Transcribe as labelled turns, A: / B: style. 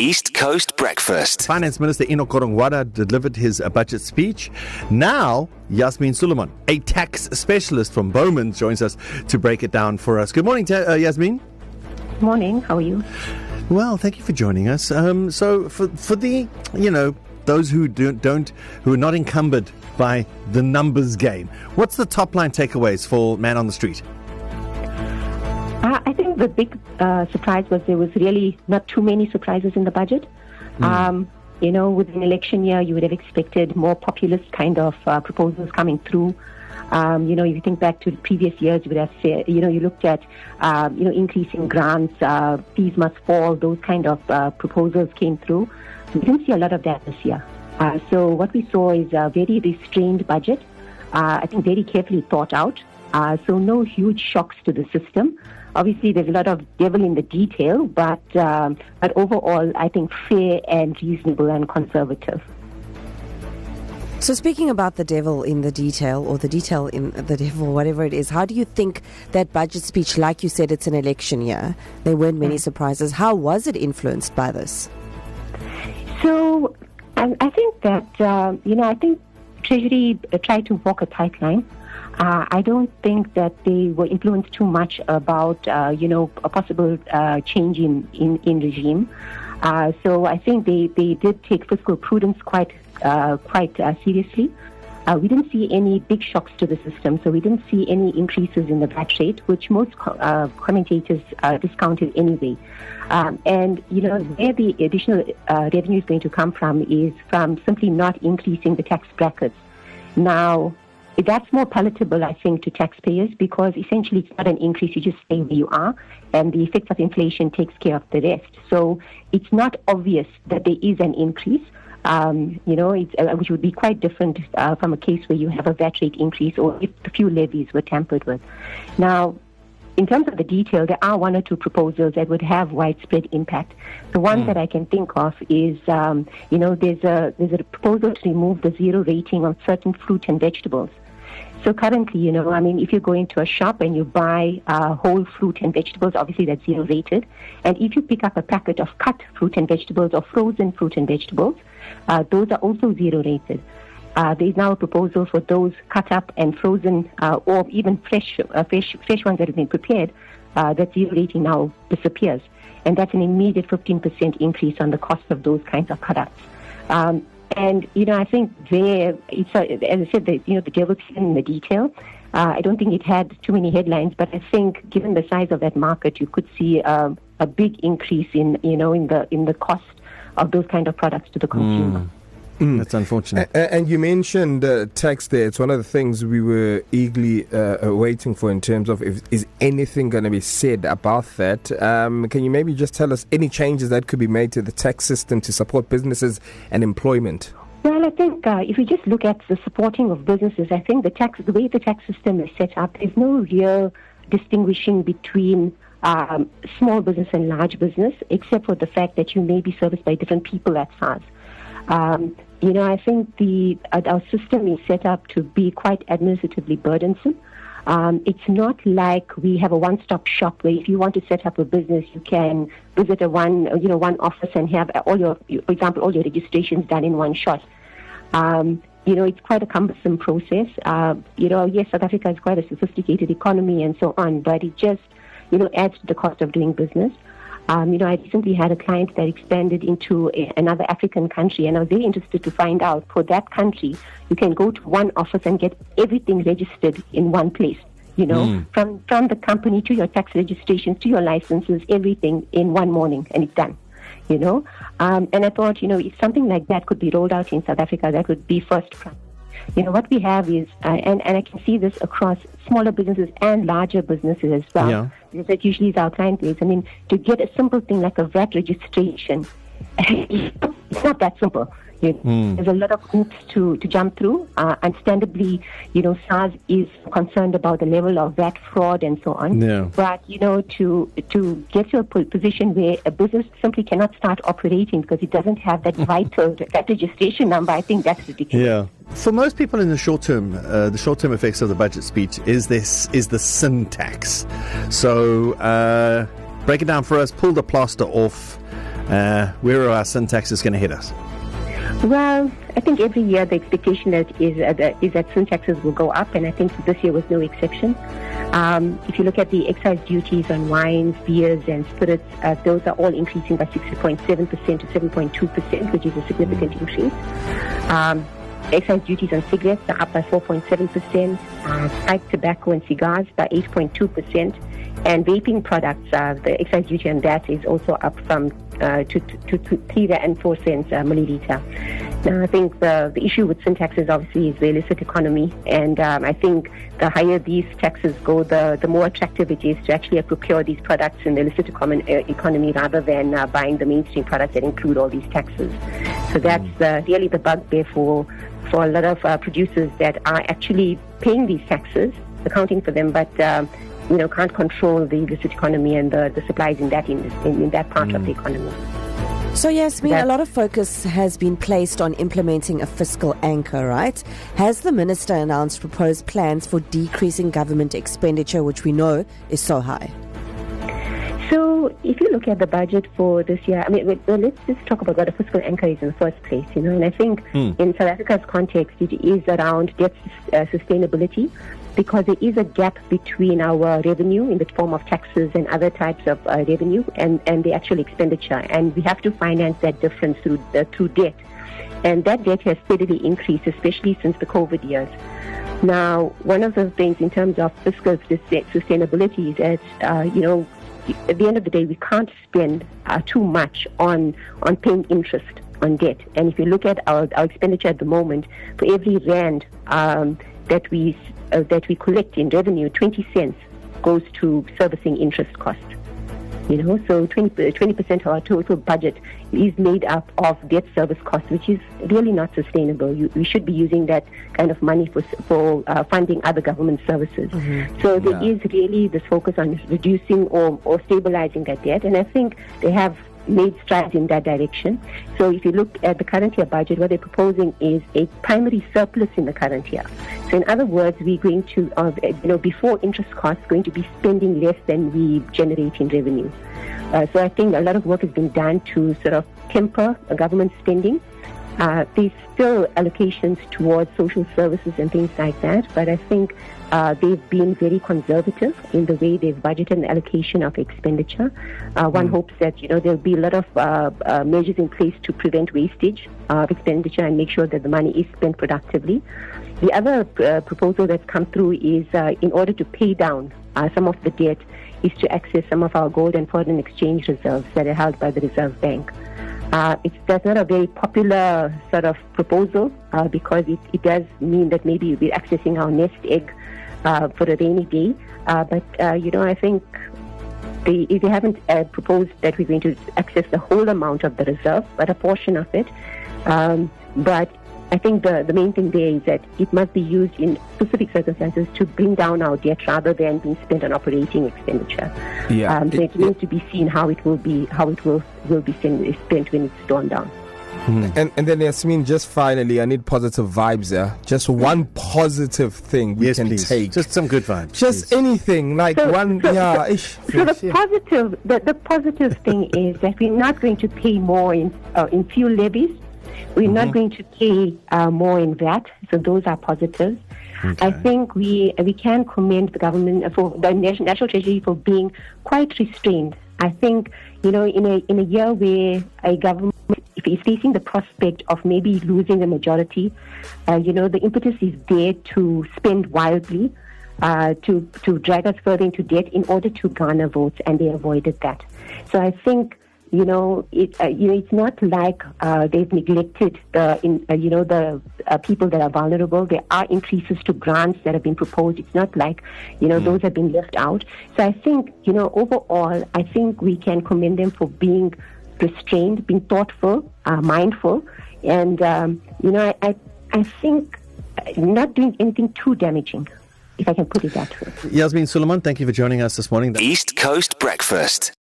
A: East Coast Breakfast.
B: Finance Minister Enoch Godongwana delivered his budget speech. Now, Yasmin Suleiman, a tax specialist from Bowman, joins us to break it down for us. Good morning, Yasmin.
C: Good morning. How are you?
B: Well, thank you for joining us. So for the, those who who are not encumbered by the numbers game, what's the top line takeaways for Man on the Street?
C: I think the big surprise was there was really not too many surprises in the budget. With an election year, you would have expected more populist kind of proposals coming through. If you think back to the previous years, you would have said, you looked at, increasing grants, fees must fall, those kind of proposals came through. We didn't see a lot of that this year. So what we saw is a very restrained budget, I think very carefully thought out. So no huge shocks to the system. Obviously, there's a lot of devil in the detail, but overall, I think fair and reasonable and conservative.
D: So speaking about the devil in the detail, or the detail in the devil, whatever it is, how do you think that budget speech, like you said, it's an election year, there weren't many surprises. How was it influenced by this? So
C: I think that, I think Treasury tried to walk a tight line. I don't think that they were influenced too much about, a possible change in regime. So I think they did take fiscal prudence quite seriously. We didn't see any big shocks to the system, so we didn't see any increases in the VAT rate, which most commentators discounted anyway. And where the additional revenue is going to come from is from simply not increasing the tax brackets. Now, that's more palatable, I think, to taxpayers because essentially it's not an increase, you just stay where you are, and the effects of inflation takes care of the rest. So it's not obvious that there is an increase, which would be quite different from a case where you have a VAT rate increase or if a few levies were tampered with. Now, in terms of the detail, there are one or two proposals that would have widespread impact. The one that I can think of is, there's a proposal to remove the zero rating on certain fruit and vegetables. So currently, if you go into a shop and you buy whole fruit and vegetables, obviously that's zero rated. And if you pick up a packet of cut fruit and vegetables or frozen fruit and vegetables, those are also zero rated. There is now a proposal for those cut up and frozen or even fresh ones that have been prepared, that zero rating now disappears. And that's an immediate 15% increase on the cost of those kinds of products. And I think there, as I said, the devil's in the detail. I don't think it had too many headlines, but I think given the size of that market, you could see a big increase in the cost of those kind of products to the consumer.
B: That's unfortunate.
E: And you mentioned tax there. It's one of the things we were eagerly waiting for in terms of is anything going to be said about that. Can you maybe just tell us any changes that could be made to the tax system to support businesses and employment?
C: Well, I think if we just look at the supporting of businesses, I think the way the tax system is set up, there's no real distinguishing between small business and large business, except for the fact that you may be serviced by different people at SARS. I think our system is set up to be quite administratively burdensome. It's not like we have a one-stop shop where if you want to set up a business, you can visit one office and have all your registrations done in one shot. It's quite a cumbersome process. Yes, South Africa is quite a sophisticated economy and so on, but it just, adds to the cost of doing business. I recently had a client that expanded into another African country, and I was very interested to find out for that country, you can go to one office and get everything registered in one place. From the company to your tax registrations to your licenses, everything in one morning, and it's done. And I thought, if something like that could be rolled out in South Africa, that would be first class. What we have is, and I can see this across smaller businesses and larger businesses as well. Yeah. Because that usually is our client base. To get a simple thing like a VAT registration, it's not that simple. There's a lot of hoops to jump through. Understandably, SARS is concerned about the level of VAT fraud and so on. Yeah. But, to get to a position where a business simply cannot start operating because it doesn't have that vital VAT registration number, I think that's ridiculous.
B: Yeah. For most people in the short term effects of the budget speech is the sin tax. So break it down for us, pull the plaster off. where are our sin taxes going to hit us?
C: Well, I think every year the expectation is that sin taxes will go up, and I think this year was no exception. If you look at the excise duties on wines, beers, and spirits, those are all increasing by 6.7% to 7.2%, which is a significant increase. Excise duties on cigarettes are up by 4.7%, pipe tobacco and cigars by 8.2%, and vaping products, the excise duty on that is also up from to 3 and 4 cents a milliliter. Now, I think the issue with sin taxes obviously is the illicit economy, and I think the higher these taxes go, the more attractive it is to actually procure these products in the illicit economy rather than buying the mainstream products that include all these taxes. So that's really the bugbear for a lot of producers that are actually paying these taxes, accounting for them, but can't control the illicit economy and the supplies in that part of the economy.
D: So Yasmin, a lot of focus has been placed on implementing a fiscal anchor, right? Has the minister announced proposed plans for decreasing government expenditure, which we know is so high?
C: So if you look at the budget for this year, let's just talk about what a fiscal anchor is in the first place, and I think in South Africa's context, it is around debt sustainability, because there is a gap between our revenue in the form of taxes and other types of revenue and the actual expenditure, and we have to finance that difference through debt, and that debt has steadily increased, especially since the COVID years. Now, one of the things in terms of fiscal sustainability is that at the end of the day, we can't spend too much on paying interest on debt. And if you look at our expenditure at the moment, for every rand that we collect in revenue, 20 cents goes to servicing interest costs. So 20% of our total budget is made up of debt service costs, which is really not sustainable. We should be using that kind of money for funding other government services. So there is really this focus on reducing or stabilizing that debt, and I think they have made strides in that direction. So if you look at the current year budget, what they're proposing is a primary surplus in the current year. So in other words, we're going to, before interest costs, going to be spending less than we generate in revenue. So I think a lot of work has been done to sort of temper government spending. There's still allocations towards social services and things like that, but I think they've been very conservative in the way they've budgeted an allocation of expenditure. One hopes that there'll be a lot of measures in place to prevent wastage of expenditure and make sure that the money is spent productively. The other proposal that's come through is in order to pay down some of the debt is to access some of our gold and foreign exchange reserves that are held by the Reserve Bank. That's not a very popular sort of proposal because it does mean that maybe we're accessing our nest egg for a rainy day. But I think they haven't proposed that we're going to access the whole amount of the reserve, but a portion of it. But I think the main thing there is that it must be used in specific circumstances to bring down our debt rather than being spent on operating expenditure. So it needs to be seen how it will be spent when it's drawn down.
E: And then Yasmin, just finally, I need positive vibes there. Just one positive thing we can take.
B: Just some good vibes.
E: Just anything like one.
C: So the positive thing is that we're not going to pay more in fuel levies. We're not going to pay more in VAT, so those are positives. Okay. I think we can commend the government for the National Treasury for being quite restrained. I think in a year where a government is facing the prospect of maybe losing a majority, the impetus is there to spend wildly, to drag us further into debt in order to garner votes, and they avoided that. So I think. It's not like they've neglected the people that are vulnerable. There are increases to grants that have been proposed. It's not like those have been left out. So I think overall, I think we can commend them for being restrained, being thoughtful, mindful, and I think not doing anything too damaging, if I can put it that way.
B: Yasmin Suleiman, thank you for joining us this morning.
A: East Coast Breakfast.